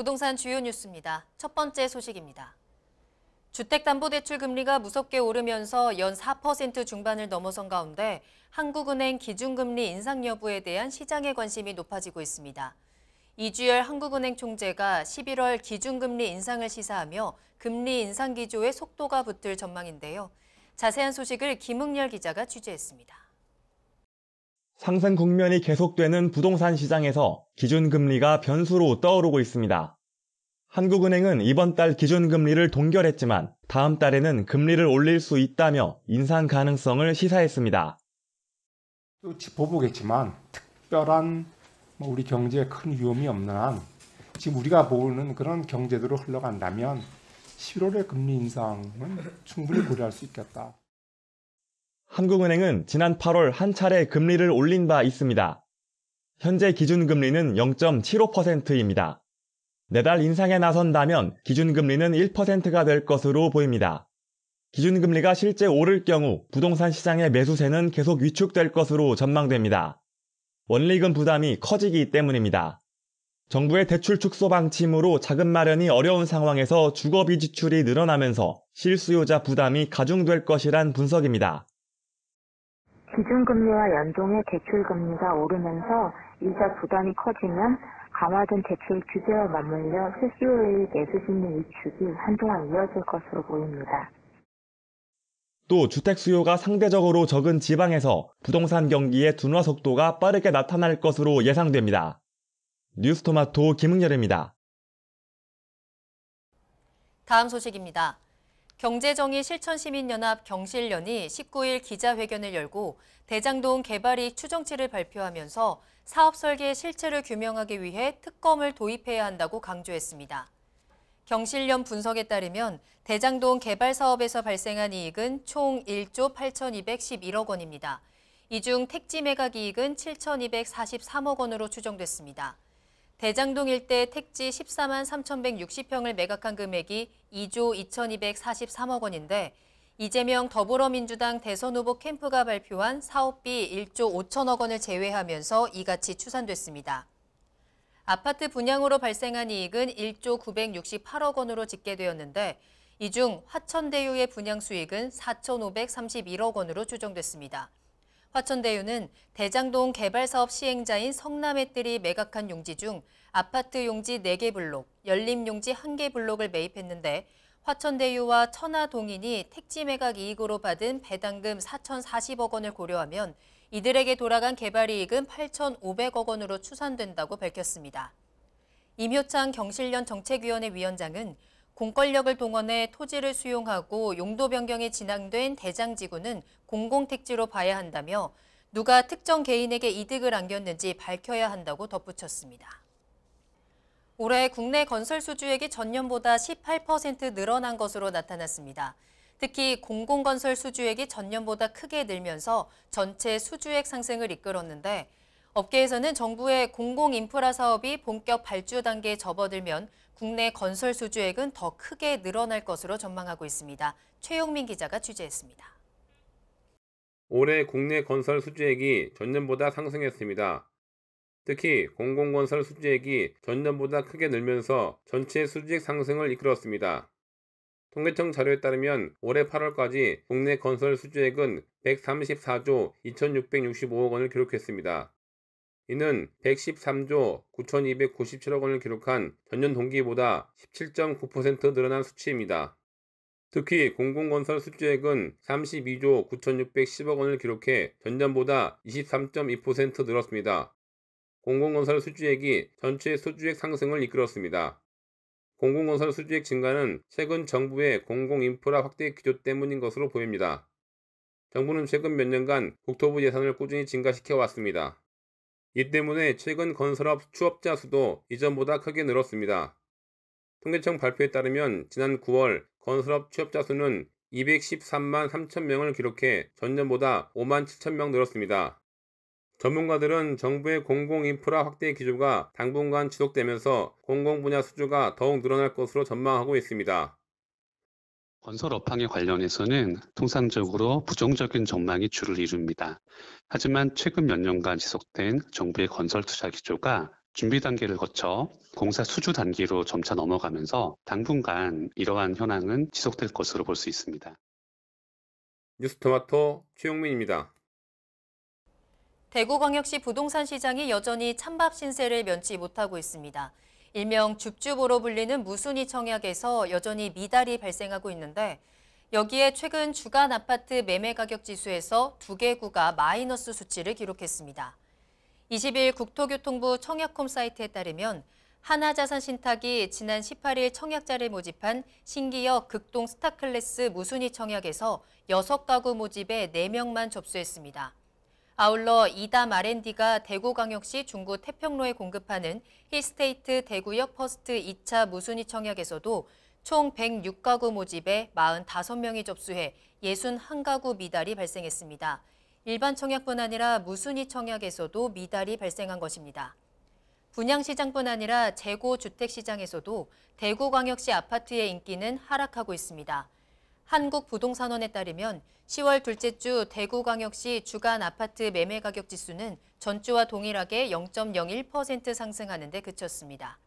부동산 주요 뉴스입니다. 첫 번째 소식입니다. 주택담보대출 금리가 무섭게 오르면서 연 4% 중반을 넘어선 가운데 한국은행 기준금리 인상 여부에 대한 시장의 관심이 높아지고 있습니다. 이주열 한국은행 총재가 11월 기준금리 인상을 시사하며 금리 인상 기조에 속도가 붙을 전망인데요. 자세한 소식을 김흥렬 기자가 취재했습니다. 상승 국면이 계속되는 부동산 시장에서 기준금리가 변수로 떠오르고 있습니다. 한국은행은 이번 달 기준금리를 동결했지만 다음 달에는 금리를 올릴 수 있다며 인상 가능성을 시사했습니다. 또 짚어보겠지만 특별한 우리 경제에 큰 위험이 없는 한 지금 우리가 보는 그런 경제대로 흘러간다면 11월의 금리 인상은 충분히 고려할 수 있겠다. 한국은행은 지난 8월 한 차례 금리를 올린 바 있습니다. 현재 기준금리는 0.75%입니다. 내달 인상에 나선다면 기준금리는 1%가 될 것으로 보입니다. 기준금리가 실제 오를 경우 부동산 시장의 매수세는 계속 위축될 것으로 전망됩니다. 원리금 부담이 커지기 때문입니다. 정부의 대출 축소 방침으로 자금 마련이 어려운 상황에서 주거비 지출이 늘어나면서 실수요자 부담이 가중될 것이란 분석입니다. 기준금리와 연동해 대출금리가 오르면서 이자 부담이 커지면 강화된 대출 규제와 맞물려 실수요의 매수심리 위축이 한동안 이어질 것으로 보입니다. 또 주택 수요가 상대적으로 적은 지방에서 부동산 경기의 둔화 속도가 빠르게 나타날 것으로 예상됩니다. 뉴스토마토 김흥렬입니다. 다음 소식입니다. 경제정의실천시민연합 경실련이 19일 기자회견을 열고 대장동 개발이익 추정치를 발표하면서 사업 설계의 실체를 규명하기 위해 특검을 도입해야 한다고 강조했습니다. 경실련 분석에 따르면 대장동 개발 사업에서 발생한 이익은 총 1조 8,211억 원입니다. 이 중 택지 매각 이익은 7,243억 원으로 추정됐습니다. 대장동 일대 택지 14만 3,160평을 매각한 금액이 2조 2,243억 원인데 이재명 더불어민주당 대선 후보 캠프가 발표한 사업비 1조 5천억 원을 제외하면서 이같이 추산됐습니다. 아파트 분양으로 발생한 이익은 1조 968억 원으로 집계되었는데 이 중 화천대유의 분양 수익은 4,531억 원으로 추정됐습니다. 화천대유는 대장동 개발사업 시행자인 성남의뜰이 매각한 용지 중 아파트 용지 4개 블록, 연립 용지 1개 블록을 매입했는데 화천대유와 천하동인이 택지 매각 이익으로 받은 배당금 4,040억 원을 고려하면 이들에게 돌아간 개발이익은 8,500억 원으로 추산된다고 밝혔습니다. 임효창 경실련 정책위원회 위원장은 공권력을 동원해 토지를 수용하고 용도 변경이 진행된 대장지구는 공공택지로 봐야 한다며 누가 특정 개인에게 이득을 안겼는지 밝혀야 한다고 덧붙였습니다. 올해 국내 건설 수주액이 전년보다 18% 늘어난 것으로 나타났습니다. 특히 공공건설 수주액이 전년보다 크게 늘면서 전체 수주액 상승을 이끌었는데 업계에서는 정부의 공공인프라 사업이 본격 발주 단계에 접어들면 국내 건설 수주액은 더 크게 늘어날 것으로 전망하고 있습니다. 최용민 기자가 취재했습니다. 올해 국내 건설 수주액이 전년보다 상승했습니다. 특히 공공건설 수주액이 전년보다 크게 늘면서 전체 수주액 상승을 이끌었습니다. 통계청 자료에 따르면 올해 8월까지 국내 건설 수주액은 134조 2,665억 원을 기록했습니다. 이는 113조 9,297억 원을 기록한 전년 동기보다 17.9% 늘어난 수치입니다. 특히 공공건설 수주액은 32조 9,610억 원을 기록해 전년보다 23.2% 늘었습니다. 공공건설 수주액이 전체 수주액 상승을 이끌었습니다. 공공건설 수주액 증가는 최근 정부의 공공인프라 확대 기조 때문인 것으로 보입니다. 정부는 최근 몇 년간 국토부 예산을 꾸준히 증가시켜 왔습니다. 이 때문에 최근 건설업 취업자 수도 이전보다 크게 늘었습니다. 통계청 발표에 따르면 지난 9월 건설업 취업자 수는 213만 3천 명을 기록해 전년보다 5만 7천 명 늘었습니다. 전문가들은 정부의 공공인프라 확대 기조가 당분간 지속되면서 공공분야 수주가 더욱 늘어날 것으로 전망하고 있습니다. 건설 업황에 관련해서는 통상적으로 부정적인 전망이 주를 이룹니다. 하지만 최근 몇 년간 지속된 정부의 건설 투자 기조가 준비 단계를 거쳐 공사 수주 단계로 점차 넘어가면서 당분간 이러한 현황은 지속될 것으로 볼 수 있습니다. 뉴스토마토 최용민입니다. 대구광역시 부동산 시장이 여전히 찬밥 신세를 면치 못하고 있습니다. 일명 줍줍으로 불리는 무순위 청약에서 여전히 미달이 발생하고 있는데 여기에 최근 주간 아파트 매매 가격 지수에서 두 개 구가 마이너스 수치를 기록했습니다. 20일 국토교통부 청약홈 사이트에 따르면 하나자산신탁이 지난 18일 청약자를 모집한 신기역 극동 스타클래스 무순위 청약에서 6가구 모집에 4명만 접수했습니다. 아울러 이담 R&D가 대구광역시 중구 태평로에 공급하는 힐스테이트 대구역 퍼스트 2차 무순위 청약에서도 총 106가구 모집에 45명이 접수해 61가구 미달이 발생했습니다. 일반 청약뿐 아니라 무순위 청약에서도 미달이 발생한 것입니다. 분양시장뿐 아니라 재고 주택시장에서도 대구광역시 아파트의 인기는 하락하고 있습니다. 한국부동산원에 따르면 10월 둘째 주 대구광역시 주간 아파트 매매 가격 지수는 전주와 동일하게 0.01% 상승하는 데 그쳤습니다.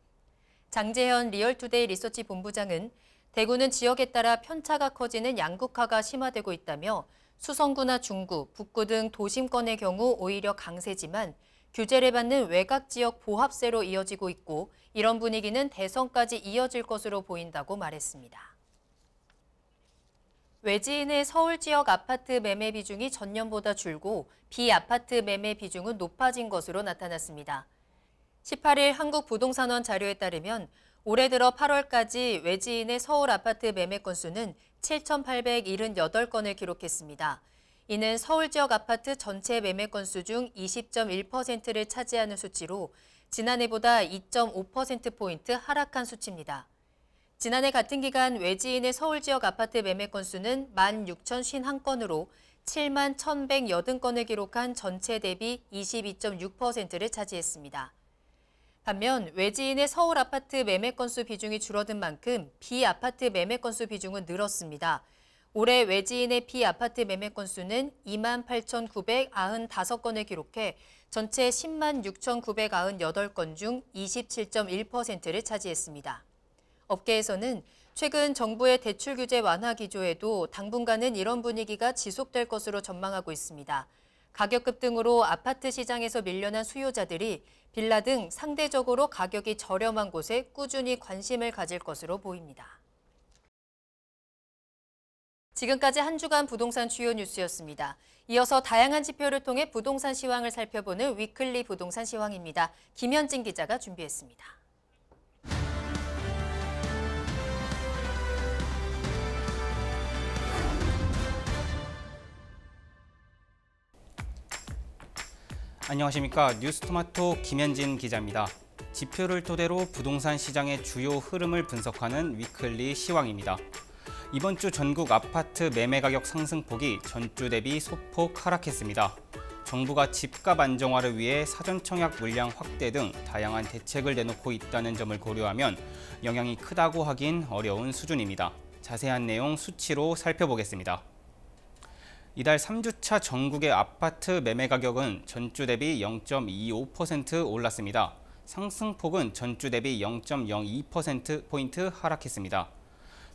장재현 리얼투데이 리서치 본부장은 대구는 지역에 따라 편차가 커지는 양극화가 심화되고 있다며 수성구나 중구, 북구 등 도심권의 경우 오히려 강세지만 규제를 받는 외곽 지역 보합세로 이어지고 있고 이런 분위기는 대선까지 이어질 것으로 보인다고 말했습니다. 외지인의 서울 지역 아파트 매매 비중이 전년보다 줄고 비아파트 매매 비중은 높아진 것으로 나타났습니다. 18일 한국부동산원 자료에 따르면 올해 들어 8월까지 외지인의 서울 아파트 매매 건수는 7,878건을 기록했습니다. 이는 서울 지역 아파트 전체 매매 건수 중 20.1%를 차지하는 수치로 지난해보다 2.5%포인트 하락한 수치입니다. 지난해 같은 기간 외지인의 서울 지역 아파트 매매 건수는 16,051건으로 7만 1,180건을 기록한 전체 대비 22.6%를 차지했습니다. 반면 외지인의 서울 아파트 매매 건수 비중이 줄어든 만큼 비아파트 매매 건수 비중은 늘었습니다. 올해 외지인의 비아파트 매매 건수는 28,995건을 기록해 전체 10만 6,998건 중 27.1%를 차지했습니다. 업계에서는 최근 정부의 대출 규제 완화 기조에도 당분간은 이런 분위기가 지속될 것으로 전망하고 있습니다. 가격 급등으로 아파트 시장에서 밀려난 수요자들이 빌라 등 상대적으로 가격이 저렴한 곳에 꾸준히 관심을 가질 것으로 보입니다. 지금까지 한 주간 부동산 주요 뉴스였습니다. 이어서 다양한 지표를 통해 부동산 시황을 살펴보는 위클리 부동산 시황입니다. 김현진 기자가 준비했습니다. 안녕하십니까. 뉴스토마토 김현진 기자입니다. 지표를 토대로 부동산 시장의 주요 흐름을 분석하는 위클리 시황입니다. 이번 주 전국 아파트 매매 가격 상승폭이 전주 대비 소폭 하락했습니다. 정부가 집값 안정화를 위해 사전 청약 물량 확대 등 다양한 대책을 내놓고 있다는 점을 고려하면 영향이 크다고 하긴 어려운 수준입니다. 자세한 내용 수치로 살펴보겠습니다. 이달 3주차 전국의 아파트 매매 가격은 전주 대비 0.25% 올랐습니다. 상승폭은 전주 대비 0.02%포인트 하락했습니다.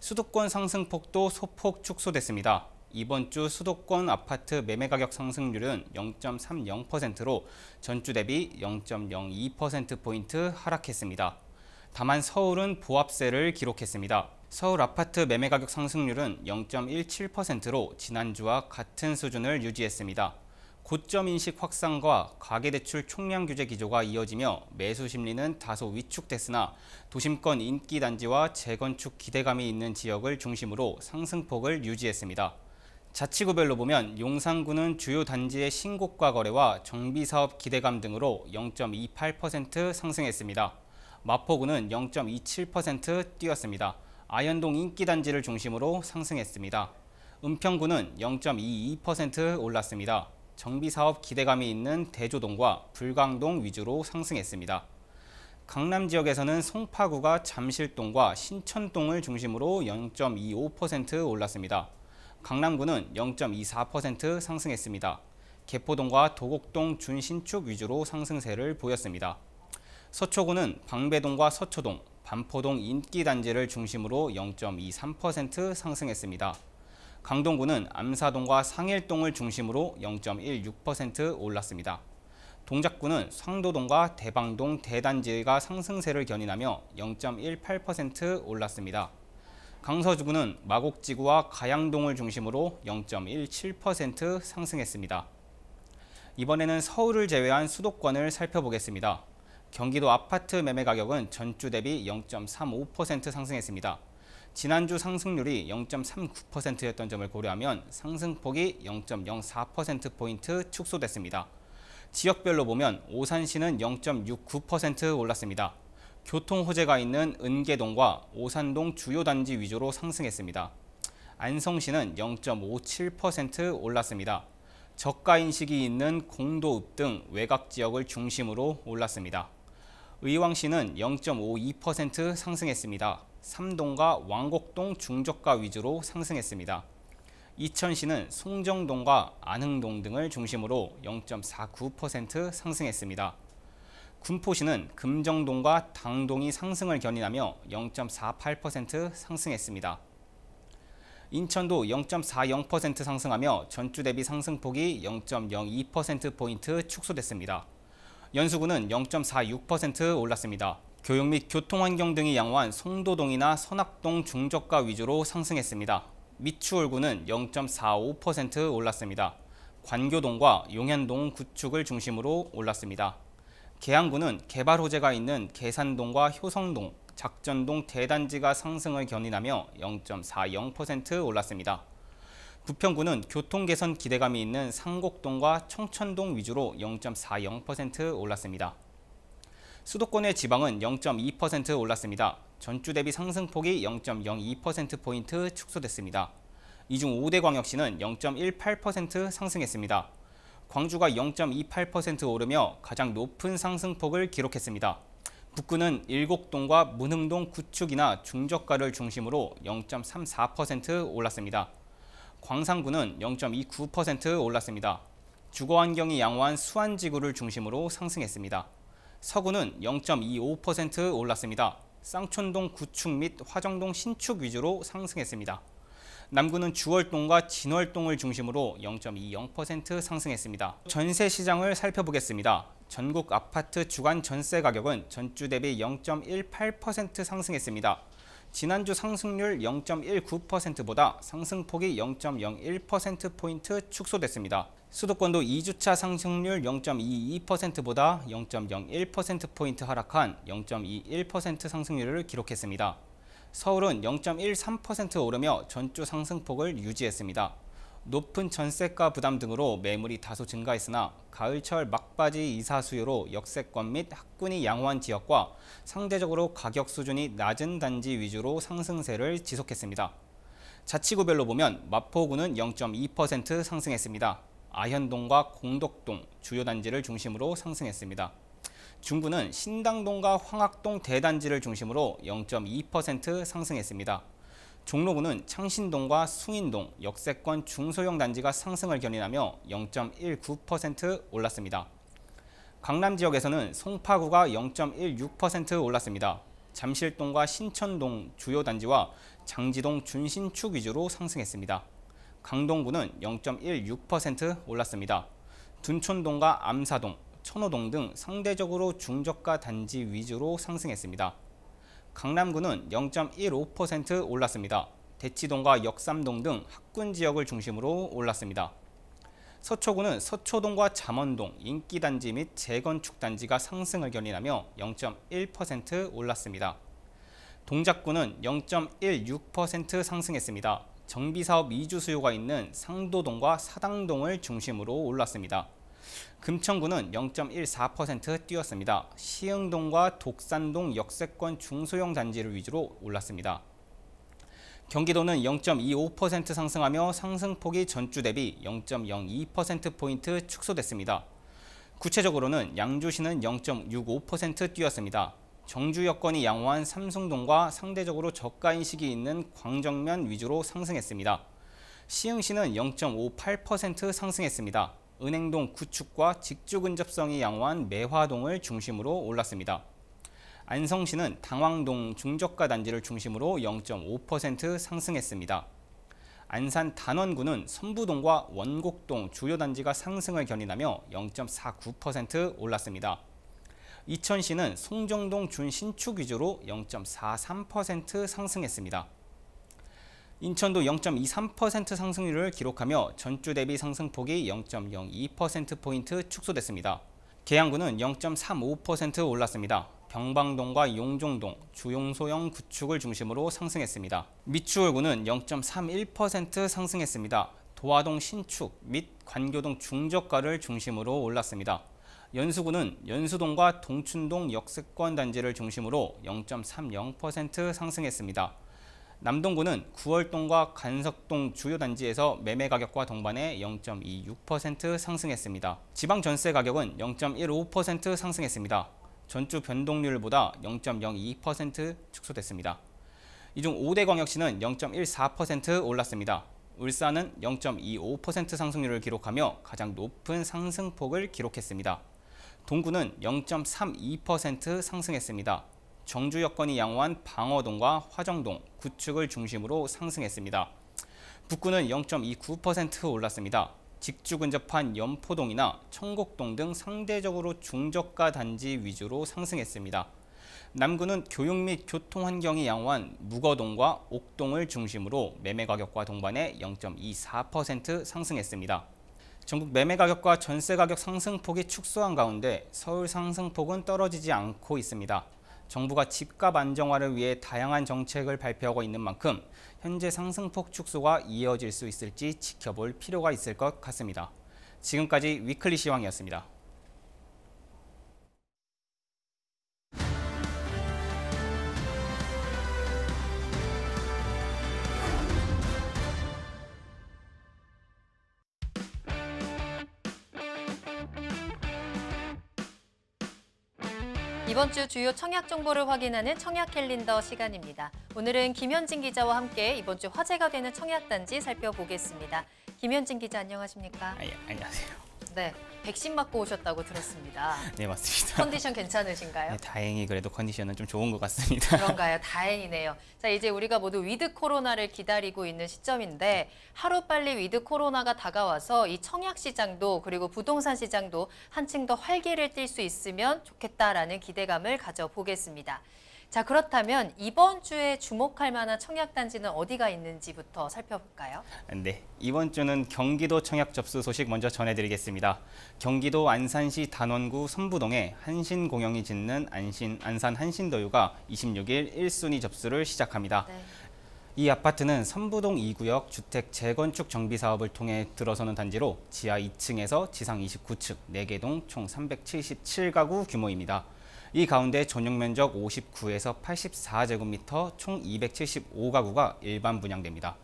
수도권 상승폭도 소폭 축소됐습니다. 이번 주 수도권 아파트 매매 가격 상승률은 0.30%로 전주 대비 0.02%포인트 하락했습니다. 다만 서울은 보합세를 기록했습니다. 서울 아파트 매매 가격 상승률은 0.17%로 지난주와 같은 수준을 유지했습니다. 고점 인식 확산과 가계대출 총량 규제 기조가 이어지며 매수 심리는 다소 위축됐으나 도심권 인기 단지와 재건축 기대감이 있는 지역을 중심으로 상승폭을 유지했습니다. 자치구별로 보면 용산구는 주요 단지의 신고가 거래와 정비사업 기대감 등으로 0.28% 상승했습니다. 마포구는 0.27% 뛰었습니다. 아현동 인기단지를 중심으로 상승했습니다. 은평구는 0.22% 올랐습니다. 정비사업 기대감이 있는 대조동과 불광동 위주로 상승했습니다. 강남 지역에서는 송파구가 잠실동과 신천동을 중심으로 0.25% 올랐습니다. 강남구는 0.24% 상승했습니다. 개포동과 도곡동 준신축 위주로 상승세를 보였습니다. 서초구는 방배동과 서초동, 반포동 인기단지를 중심으로 0.23% 상승했습니다. 강동구는 암사동과 상일동을 중심으로 0.16% 올랐습니다. 동작구는 상도동과 대방동 대단지가 상승세를 견인하며 0.18% 올랐습니다. 강서구는 마곡지구와 가양동을 중심으로 0.17% 상승했습니다. 이번에는 서울을 제외한 수도권을 살펴보겠습니다. 경기도 아파트 매매 가격은 전주 대비 0.35% 상승했습니다. 지난주 상승률이 0.39%였던 점을 고려하면 상승폭이 0.04%포인트 축소됐습니다. 지역별로 보면 오산시는 0.69% 올랐습니다. 교통 호재가 있는 은계동과 오산동 주요 단지 위주로 상승했습니다. 안성시는 0.57% 올랐습니다. 저가 인식이 있는 공도읍 등 외곽 지역을 중심으로 올랐습니다. 의왕시는 0.52% 상승했습니다. 삼동과 왕곡동 중저가 위주로 상승했습니다. 이천시는 송정동과 안흥동 등을 중심으로 0.49% 상승했습니다. 군포시는 금정동과 당동이 상승을 견인하며 0.48% 상승했습니다. 인천도 0.40% 상승하며 전주 대비 상승폭이 0.02%포인트 축소됐습니다. 연수구는 0.46% 올랐습니다. 교육 및 교통환경 등이 양호한 송도동이나 선악동 중저가 위주로 상승했습니다. 미추홀구는 0.45% 올랐습니다. 관교동과 용현동 구축을 중심으로 올랐습니다. 계양구는 개발 호재가 있는 계산동과 효성동, 작전동 대단지가 상승을 견인하며 0.40% 올랐습니다. 부평구는 교통 개선 기대감이 있는 상곡동과 청천동 위주로 0.40% 올랐습니다. 수도권의 지방은 0.2% 올랐습니다. 전주 대비 상승폭이 0.02%포인트 축소됐습니다. 이 중 5대 광역시는 0.18% 상승했습니다. 광주가 0.28% 오르며 가장 높은 상승폭을 기록했습니다. 북구는 일곡동과 문흥동 구축이나 중저가를 중심으로 0.34% 올랐습니다. 광산구는 0.29% 올랐습니다. 주거환경이 양호한 수안지구를 중심으로 상승했습니다. 서구는 0.25% 올랐습니다. 쌍촌동 구축 및 화정동 신축 위주로 상승했습니다. 남구는 주월동과 진월동을 중심으로 0.20% 상승했습니다. 전세 시장을 살펴보겠습니다. 전국 아파트 주간 전세 가격은 전주 대비 0.18% 상승했습니다. 지난주 상승률 0.19%보다 상승폭이 0.01%포인트 축소됐습니다. 수도권도 2주차 상승률 0.22%보다 0.01%포인트 하락한 0.21% 상승률을 기록했습니다. 서울은 0.13% 오르며 전주 상승폭을 유지했습니다. 높은 전세가 부담 등으로 매물이 다소 증가했으나 가을철 막바지 이사 수요로 역세권 및 학군이 양호한 지역과 상대적으로 가격 수준이 낮은 단지 위주로 상승세를 지속했습니다. 자치구별로 보면 마포구는 0.2% 상승했습니다. 아현동과 공덕동 주요 단지를 중심으로 상승했습니다. 중구는 신당동과 황학동 대단지를 중심으로 0.2% 상승했습니다. 종로구는 창신동과 숭인동, 역세권 중소형 단지가 상승을 견인하며 0.19% 올랐습니다. 강남 지역에서는 송파구가 0.16% 올랐습니다. 잠실동과 신천동 주요 단지와 장지동 준신축 위주로 상승했습니다. 강동구는 0.16% 올랐습니다. 둔촌동과 암사동, 천호동 등 상대적으로 중저가 단지 위주로 상승했습니다. 강남구는 0.15% 올랐습니다. 대치동과 역삼동 등 학군 지역을 중심으로 올랐습니다. 서초구는 서초동과 잠원동, 인기단지 및 재건축 단지가 상승을 견인하며 0.1% 올랐습니다. 동작구는 0.16% 상승했습니다. 정비사업 이주 수요가 있는 상도동과 사당동을 중심으로 올랐습니다. 금천구는 0.14% 뛰었습니다. 시흥동과 독산동 역세권 중소형 단지를 위주로 올랐습니다. 경기도는 0.25% 상승하며 상승폭이 전주 대비 0.02%포인트 축소됐습니다. 구체적으로는 양주시는 0.65% 뛰었습니다. 정주 여건이 양호한 삼성동과 상대적으로 저가 인식이 있는 광정면 위주로 상승했습니다. 시흥시는 0.58% 상승했습니다. 은행동 구축과 직주 근접성이 양호한 매화동을 중심으로 올랐습니다. 안성시는 당왕동 중저가 단지를 중심으로 0.5% 상승했습니다. 안산 단원구는 선부동과 원곡동 주요 단지가 상승을 견인하며 0.49% 올랐습니다. 이천시는 송정동 준신축 위주로 0.43% 상승했습니다. 인천도 0.23% 상승률을 기록하며 전주 대비 상승폭이 0.02%포인트 축소됐습니다. 계양구는 0.35% 올랐습니다. 병방동과 용종동, 주용소형 구축을 중심으로 상승했습니다. 미추홀구는 0.31% 상승했습니다. 도화동 신축 및 관교동 중저가를 중심으로 올랐습니다. 연수구는 연수동과 동춘동 역세권 단지를 중심으로 0.30% 상승했습니다. 남동구는 구월동과 간석동 주요 단지에서 매매 가격과 동반해 0.26% 상승했습니다. 지방 전세 가격은 0.15% 상승했습니다. 전주 변동률보다 0.02% 축소됐습니다. 이 중 5대 광역시는 0.14% 올랐습니다. 울산은 0.25% 상승률을 기록하며 가장 높은 상승폭을 기록했습니다. 동구는 0.32% 상승했습니다. 정주 여건이 양호한 방어동과 화정동, 구축을 중심으로 상승했습니다. 북구는 0.29% 올랐습니다. 직주 근접한 연포동이나 청곡동 등 상대적으로 중저가 단지 위주로 상승했습니다. 남구는 교육 및 교통 환경이 양호한 묵어동과 옥동을 중심으로 매매 가격과 동반해 0.24% 상승했습니다. 전국 매매 가격과 전세 가격 상승폭이 축소한 가운데 서울 상승폭은 떨어지지 않고 있습니다. 정부가 집값 안정화를 위해 다양한 정책을 발표하고 있는 만큼 현재 상승폭 축소가 이어질 수 있을지 지켜볼 필요가 있을 것 같습니다. 지금까지 위클리 시황이었습니다. 이번 주 주요 청약 정보를 확인하는 청약 캘린더 시간입니다. 오늘은 김현진 기자와 함께 이번 주 화제가 되는 청약 단지 살펴보겠습니다. 김현진 기자 안녕하십니까? 안녕하세요. 네, 백신 맞고 오셨다고 들었습니다. 네, 맞습니다. 컨디션 괜찮으신가요? 네, 다행히 그래도 컨디션은 좀 좋은 것 같습니다. 그런가요? 다행이네요. 자, 이제 우리가 모두 위드 코로나를 기다리고 있는 시점인데 하루빨리 위드 코로나가 다가와서 이 청약 시장도 그리고 부동산 시장도 한층 더 활기를 띨 수 있으면 좋겠다라는 기대감을 가져보겠습니다. 자, 그렇다면 이번 주에 주목할 만한 청약 단지는 어디가 있는지부터 살펴볼까요? 네, 이번 주는 경기도 청약 접수 소식 먼저 전해드리겠습니다. 경기도 안산시 단원구 선부동에 한신공영이 짓는 안산 한신더유가 26일 1순위 접수를 시작합니다. 네. 이 아파트는 선부동 2구역 주택 재건축 정비 사업을 통해 들어서는 단지로 지하 2층에서 지상 29층 4개 동 총 377가구 규모입니다. 이 가운데 전용 면적 59에서 84제곱미터 총 275가구가 일반 분양됩니다.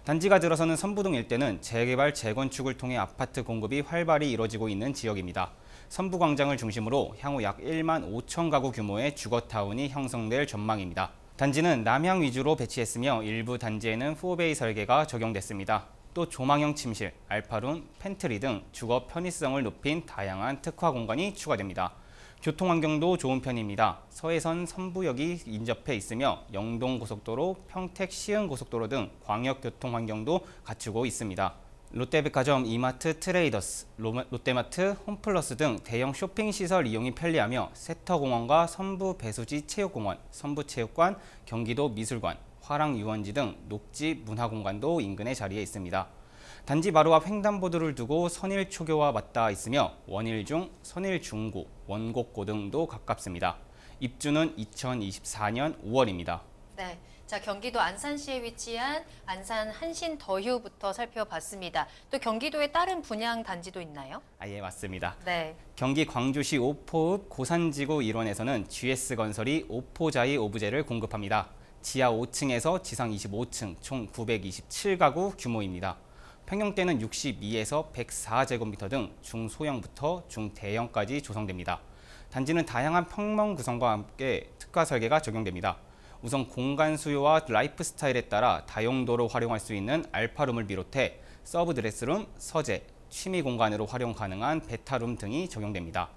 단지가 들어서는 선부동 일대는 재개발, 재건축을 통해 아파트 공급이 활발히 이뤄지고 있는 지역입니다. 선부광장을 중심으로 향후 약 1만 5천 가구 규모의 주거타운이 형성될 전망입니다. 단지는 남향 위주로 배치했으며 일부 단지에는 4베이 설계가 적용됐습니다. 또 조망형 침실, 알파룸, 팬트리 등 주거 편의성을 높인 다양한 특화 공간이 추가됩니다. 교통 환경도 좋은 편입니다. 서해선 선부역이 인접해 있으며 영동고속도로, 평택 시흥고속도로 등 광역교통 환경도 갖추고 있습니다. 롯데백화점, 이마트, 트레이더스, 롯데마트, 홈플러스 등 대형 쇼핑시설 이용이 편리하며 세터공원과 선부 배수지 체육공원, 선부체육관, 경기도 미술관, 화랑유원지 등 녹지 문화공간도 인근에 자리해 있습니다. 단지 바로 앞 횡단보도를 두고 선일초교와 맞닿아 있으며 원일중, 선일중고, 원곡고 등도 가깝습니다. 입주는 2024년 5월입니다. 네, 자 경기도 안산시에 위치한 안산 한신더휴부터 살펴봤습니다. 또 경기도에 다른 분양 단지도 있나요? 예, 맞습니다. 네. 경기 광주시 오포읍 고산지구 1원에서는 GS건설이 오포자이 오브제를 공급합니다. 지하 5층에서 지상 25층 총 927가구 규모입니다. 평형대는 62에서 104제곱미터 등 중소형부터 중대형까지 조성됩니다. 단지는 다양한 평면 구성과 함께 특화 설계가 적용됩니다. 우선 공간 수요와 라이프 스타일에 따라 다용도로 활용할 수 있는 알파룸을 비롯해 서브 드레스룸, 서재, 취미 공간으로 활용 가능한 베타룸 등이 적용됩니다.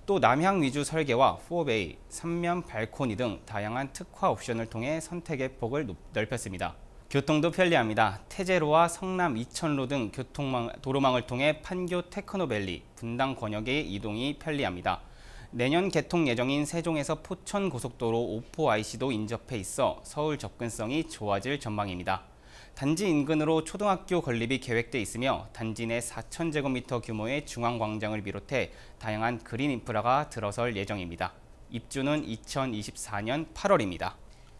또 남향 위주 설계와 4베이, 3면 발코니 등 다양한 특화 옵션을 통해 선택의 폭을 넓혔습니다. 교통도 편리합니다. 태제로와 성남 이천로 등 도로망을 통해 판교 테크노밸리, 분당 권역의 이동이 편리합니다. 내년 개통 예정인 세종에서 포천 고속도로 오포 IC도 인접해 있어 서울 접근성이 좋아질 전망입니다. 단지 인근으로 초등학교 건립이 계획돼 있으며 단지 내 4,000제곱미터 규모의 중앙광장을 비롯해 다양한 그린 인프라가 들어설 예정입니다. 입주는 2024년 8월입니다.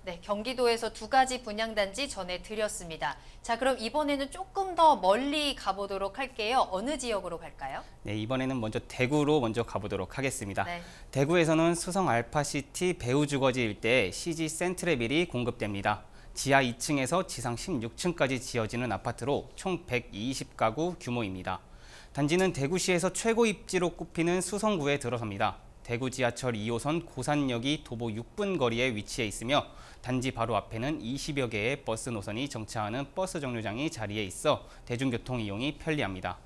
네, 경기도에서 2가지 분양단지 전해드렸습니다. 자, 그럼 이번에는 조금 더 멀리 가보도록 할게요. 어느 지역으로 갈까요? 네, 이번에는 먼저 대구로 가보도록 하겠습니다. 네. 대구에서는 수성 알파시티 배우주거지 일대에 CG 센트레빌이 공급됩니다. 지하 2층에서 지상 16층까지 지어지는 아파트로 총 120가구 규모입니다. 단지는 대구시에서 최고 입지로 꼽히는 수성구에 들어섭니다. 대구 지하철 2호선 고산역이 도보 6분 거리에 위치해 있으며 단지 바로 앞에는 20여 개의 버스 노선이 정차하는 버스 정류장이 자리해 있어 대중교통 이용이 편리합니다.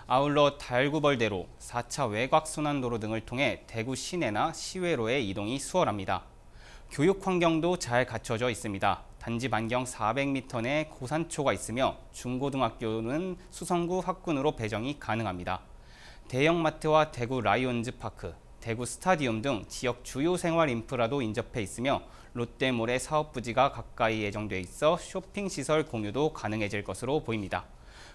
아울러 달구벌대로, 4차 외곽순환도로 등을 통해 대구 시내나 시외로의 이동이 수월합니다. 교육 환경도 잘 갖춰져 있습니다. 단지 반경 400m 내 고산초가 있으며 중고등학교는 수성구 학군으로 배정이 가능합니다. 대형마트와 대구 라이온즈 파크, 대구 스타디움 등 지역 주요 생활 인프라도 인접해 있으며 롯데몰의 사업 부지가 가까이 예정돼 있어 쇼핑시설 공유도 가능해질 것으로 보입니다.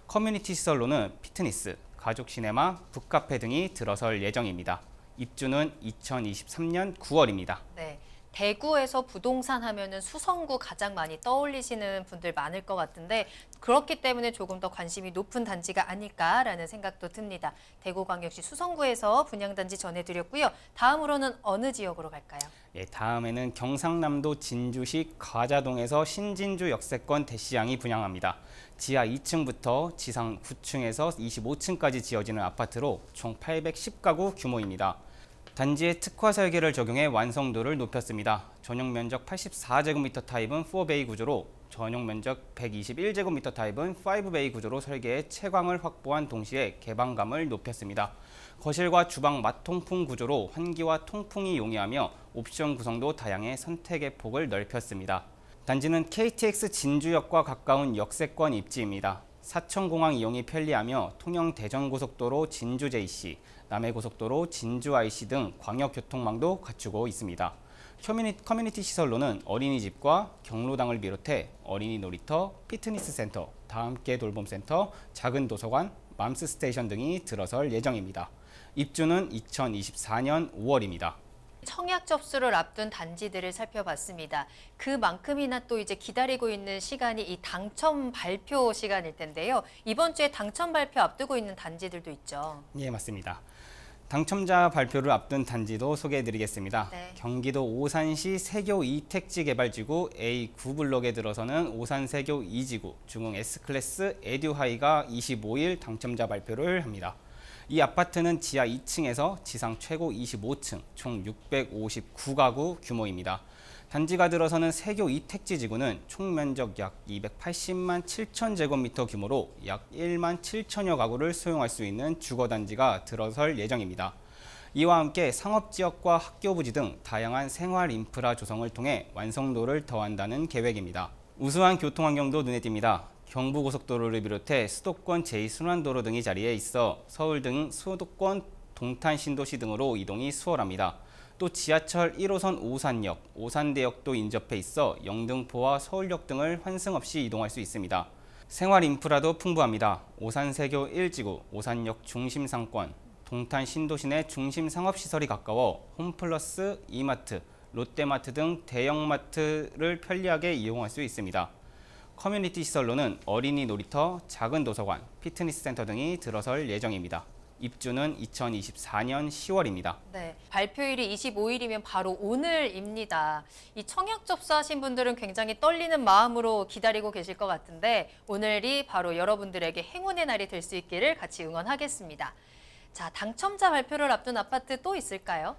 커뮤니티 시설로는 피트니스, 가족 시네마, 북카페 등이 들어설 예정입니다. 입주는 2023년 9월입니다. 네. 대구에서 부동산 하면은 수성구 가장 많이 떠올리시는 분들 많을 것 같은데 그렇기 때문에 조금 더 관심이 높은 단지가 아닐까라는 생각도 듭니다. 대구광역시 수성구에서 분양단지 전해드렸고요. 다음으로는 어느 지역으로 갈까요? 예, 다음에는 경상남도 진주시 가자동에서 신진주 역세권 대시양이 분양합니다. 지하 2층부터 지상 9층에서 25층까지 지어지는 아파트로 총 810가구 규모입니다. 단지에 특화 설계를 적용해 완성도를 높였습니다. 전용 면적 84제곱미터 타입은 4베이 구조로 전용 면적 121제곱미터 타입은 5베이 구조로 설계해 채광을 확보한 동시에 개방감을 높였습니다. 거실과 주방 맞통풍 구조로 환기와 통풍이 용이하며 옵션 구성도 다양해 선택의 폭을 넓혔습니다. 단지는 KTX 진주역과 가까운 역세권 입지입니다. 사천공항 이용이 편리하며 통영 대전고속도로 진주 JC, 남해고속도로 진주 IC 등 광역교통망도 갖추고 있습니다. 커뮤니티 시설로는 어린이집과 경로당을 비롯해 어린이 놀이터, 피트니스 센터, 다함께 돌봄센터, 작은 도서관, 맘스 스테이션 등이 들어설 예정입니다. 입주는 2024년 5월입니다. 청약 접수를 앞둔 단지들을 살펴봤습니다. 그만큼이나 또 이제 기다리고 있는 시간이 이 당첨 발표 시간일 텐데요. 이번 주에 당첨 발표 앞두고 있는 단지들도 있죠. 예, 맞습니다. 당첨자 발표를 앞둔 단지도 소개해드리겠습니다. 네. 경기도 오산시 세교 2택지 개발지구 A9블록에 들어서는 오산 세교 2지구 중흥 S클래스 에듀하이가 25일 당첨자 발표를 합니다. 이 아파트는 지하 2층에서 지상 최고 25층, 총 659가구 규모입니다. 단지가 들어서는 세교 2택지 지구는 총 면적 약 280만 7천 제곱미터 규모로 약 1만 7천여 가구를 소용할 수 있는 주거단지가 들어설 예정입니다. 이와 함께 상업지역과 학교부지 등 다양한 생활 인프라 조성을 통해 완성도를 더한다는 계획입니다. 우수한 교통환경도 눈에 띕니다. 경부고속도로를 비롯해 수도권 제2순환도로 등이 자리에 있어 서울 등 수도권 동탄 신도시 등으로 이동이 수월합니다. 또 지하철 1호선 오산역, 오산대역도 인접해 있어 영등포와 서울역 등을 환승 없이 이동할 수 있습니다. 생활 인프라도 풍부합니다. 오산세교 1지구, 오산역 중심상권, 동탄 신도시 내 중심 상업시설이 가까워 홈플러스, 이마트, 롯데마트 등 대형마트를 편리하게 이용할 수 있습니다. 커뮤니티 시설로는 어린이 놀이터, 작은 도서관, 피트니스 센터 등이 들어설 예정입니다. 입주는 2024년 10월입니다. 네, 발표일이 25일이면 바로 오늘입니다. 이 청약 접수하신 분들은 굉장히 떨리는 마음으로 기다리고 계실 것 같은데 오늘이 바로 여러분들에게 행운의 날이 될 수 있기를 같이 응원하겠습니다. 자, 당첨자 발표를 앞둔 아파트 또 있을까요?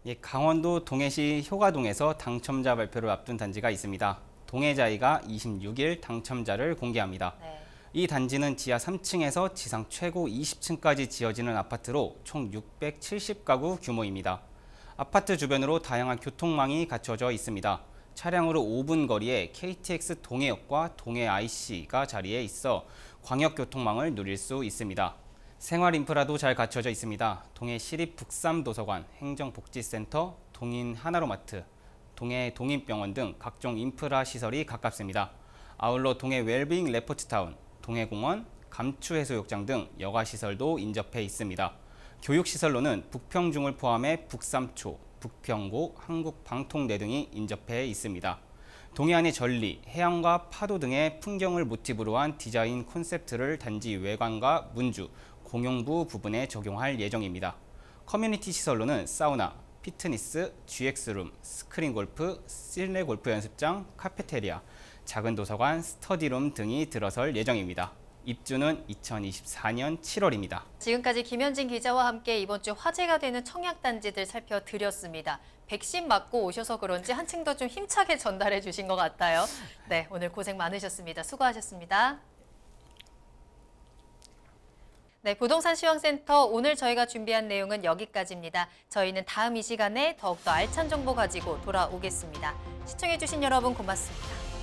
예, 강원도 동해시 효가동에서 당첨자 발표를 앞둔 단지가 있습니다. 동해자이가 26일 당첨자를 공개합니다. 네. 이 단지는 지하 3층에서 지상 최고 20층까지 지어지는 아파트로 총 670가구 규모입니다. 아파트 주변으로 다양한 교통망이 갖춰져 있습니다. 차량으로 5분 거리에 KTX 동해역과 동해 IC가 자리에 있어 광역교통망을 누릴 수 있습니다. 생활 인프라도 잘 갖춰져 있습니다. 동해 시립북삼도서관, 행정복지센터, 동인 하나로마트, 동해 동인병원 등 각종 인프라 시설이 가깝습니다. 아울러 동해 웰빙 레포츠타운, 동해공원, 감추해수욕장 등 여가시설도 인접해 있습니다. 교육시설로는 북평중을 포함해 북삼초, 북평고, 한국방통대 등이 인접해 있습니다. 동해안의 전리, 해안과 파도 등의 풍경을 모티브로 한 디자인 콘셉트를 단지 외관과 문주, 공용부 부분에 적용할 예정입니다. 커뮤니티 시설로는 사우나, 피트니스, GX룸, 스크린 골프, 실내 골프 연습장, 카페테리아, 작은 도서관, 스터디룸 등이 들어설 예정입니다. 입주는 2024년 7월입니다. 지금까지 김현진 기자와 함께 이번 주 화제가 되는 청약단지들 살펴드렸습니다. 백신 맞고 오셔서 그런지 한층 더 좀 힘차게 전달해 주신 것 같아요. 네, 오늘 고생 많으셨습니다. 수고하셨습니다. 네, 부동산 시황센터 오늘 저희가 준비한 내용은 여기까지입니다. 저희는 다음 이 시간에 더욱더 알찬 정보 가지고 돌아오겠습니다. 시청해주신 여러분 고맙습니다.